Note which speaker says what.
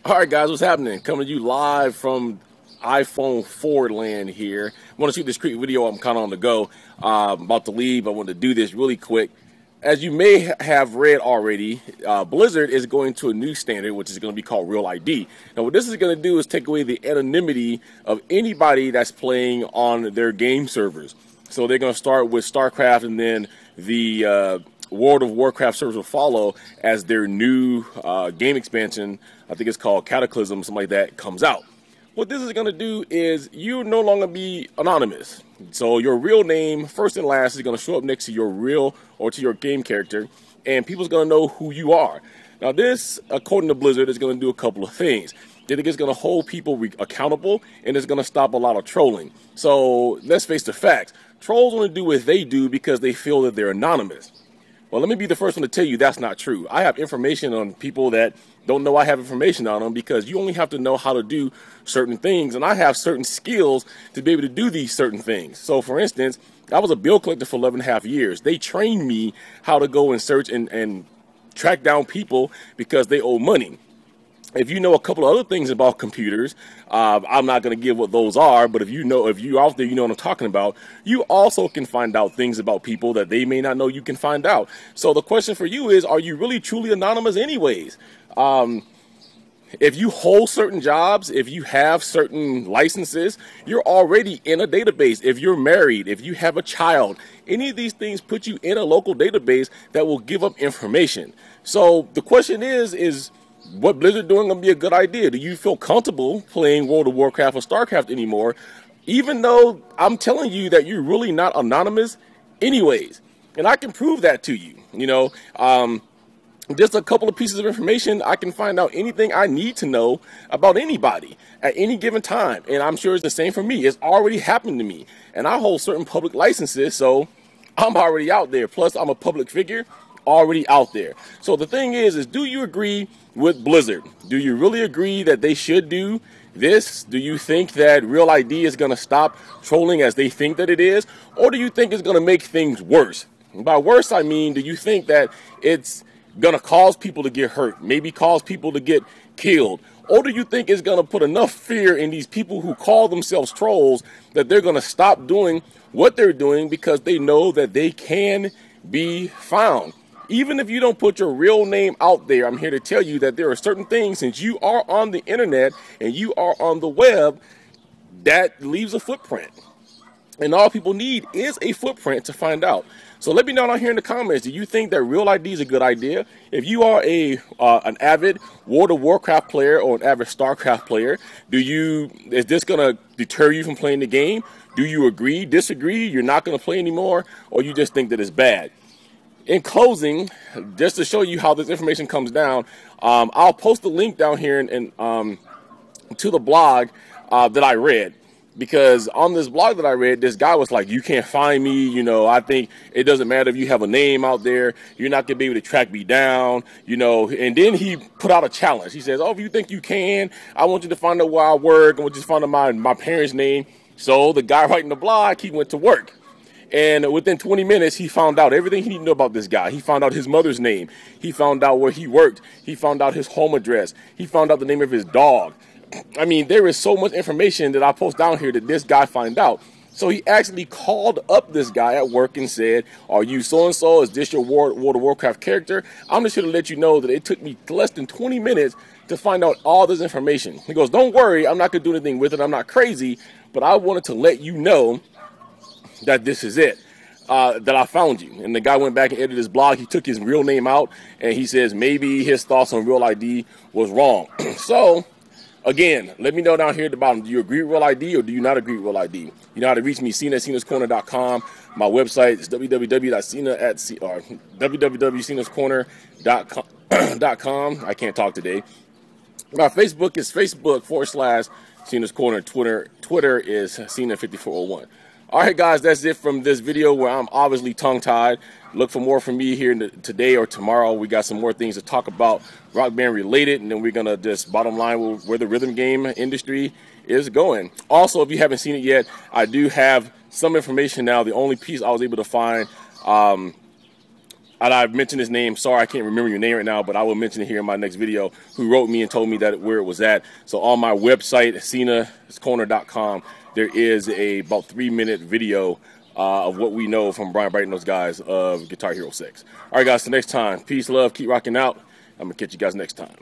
Speaker 1: All right, guys, what's happening? Coming to you live from iPhone 4 land here. I want to shoot this quick video. I'm kind of on the go. I'm about to leave. I want to do this really quick. As you may have read already, Blizzard is going to a new standard, which is going to be called Real ID. Now, what this is going to do is take away the anonymity of anybody that's playing on their game servers. So they're going to start with StarCraft, and then the World of Warcraft servers will follow as their new game expansion. I think it's called Cataclysm, something like that, comes out. What this is going to do is you no longer be anonymous. So your real name, first and last, is going to show up next to your real or to your game character, and people's going to know who you are. Now this, according to Blizzard, is going to do a couple of things. They think it's going to hold people accountable, and it's going to stop a lot of trolling. So let's face the facts. Trolls only do what they do because they feel that they're anonymous. Well, let me be the first one to tell you that's not true. I have information on people that don't know I have information on them, because you only have to know how to do certain things, and I have certain skills to be able to do these certain things. So, for instance, I was a bill collector for 11.5 years. They trained me how to go and search and track down people because they owe money. If you know a couple of other things about computers, I'm not going to give what those are, but if you're out there, you know what I'm talking about. You also can find out things about people that they may not know you can find out. So the question for you is, are you really truly anonymous anyways? If you hold certain jobs, if you have certain licenses, you're already in a database. If you're married, if you have a child, any of these things put you in a local database that will give up information. So the question is what Blizzard doing going to be a good idea? Do you feel comfortable playing World of Warcraft or StarCraft anymore, even though I'm telling you that you're really not anonymous anyways? And I can prove that to you. You know, just a couple of pieces of information, I can find out anything I need to know about anybody at any given time. And I'm sure it's the same for me. It's already happened to me. And I hold certain public licenses, so I'm already out there. Plus, I'm a public figure already out there. So the thing is do you agree with Blizzard? Do you really agree that they should do this? Do you think that Real ID is going to stop trolling as they think that it is? Or do you think it's going to make things worse? And by worse, I mean, do you think that it's going to cause people to get hurt, maybe cause people to get killed? Or do you think it's going to put enough fear in these people who call themselves trolls that they're going to stop doing what they're doing because they know that they can be found? Even if you don't put your real name out there, I'm here to tell you that there are certain things, since you are on the internet and you are on the web, that leaves a footprint. And all people need is a footprint to find out. So let me know down here in the comments, do you think that Real ID is a good idea? If you are an avid World of Warcraft player or an avid StarCraft player, is this going to deter you from playing the game? Do you agree, disagree, you're not going to play anymore, or you just think that it's bad? In closing, just to show you how this information comes down, I'll post the link down here and to the blog that I read. Because on this blog that I read, this guy was like, you can't find me, you know, I think it doesn't matter if you have a name out there, you're not going to be able to track me down, you know. And then he put out a challenge. He says, oh, if you think you can, I want you to find out where I work, I want you to find out my parents' name. So the guy writing the blog, he went to work. And within 20 minutes, he found out everything he needed to know about this guy. He found out his mother's name. He found out where he worked. He found out his home address. He found out the name of his dog. I mean, there is so much information that I post down here that this guy found out. So he actually called up this guy at work and said, are you so-and-so? Is this your World of Warcraft character? I'm just here to let you know that it took me less than 20 minutes to find out all this information. He goes, don't worry, I'm not going to do anything with it. I'm not crazy, but I wanted to let you know that this is it, that I found you. And the guy went back and edited his blog. He took his real name out, and he says maybe his thoughts on Real ID was wrong. So, again, let me know down here at the bottom. Do you agree with Real ID or do you not agree with Real ID? You know how to reach me, Cena at CenasCorner.com. My website is www.cenascorner.com. I can't talk today. My Facebook is Facebook.com/Cena's Corner. Twitter is Cena5401. All right, guys, that's it from this video where I'm obviously tongue-tied. Look for more from me here today or tomorrow. We got some more things to talk about, Rock Band related, and then we're going to just bottom line where the rhythm game industry is going. Also, if you haven't seen it yet, I do have some information now. The only piece I was able to find and I've mentioned his name. Sorry, I can't remember your name right now, but I will mention it here in my next video, who wrote me and told me that where it was at. So on my website, cenascorner.com, there is a about 3-minute video of what we know from Brian Bright and those guys of Guitar Hero 6. All right, guys, till next time. Peace, love, keep rocking out. I'm going to catch you guys next time.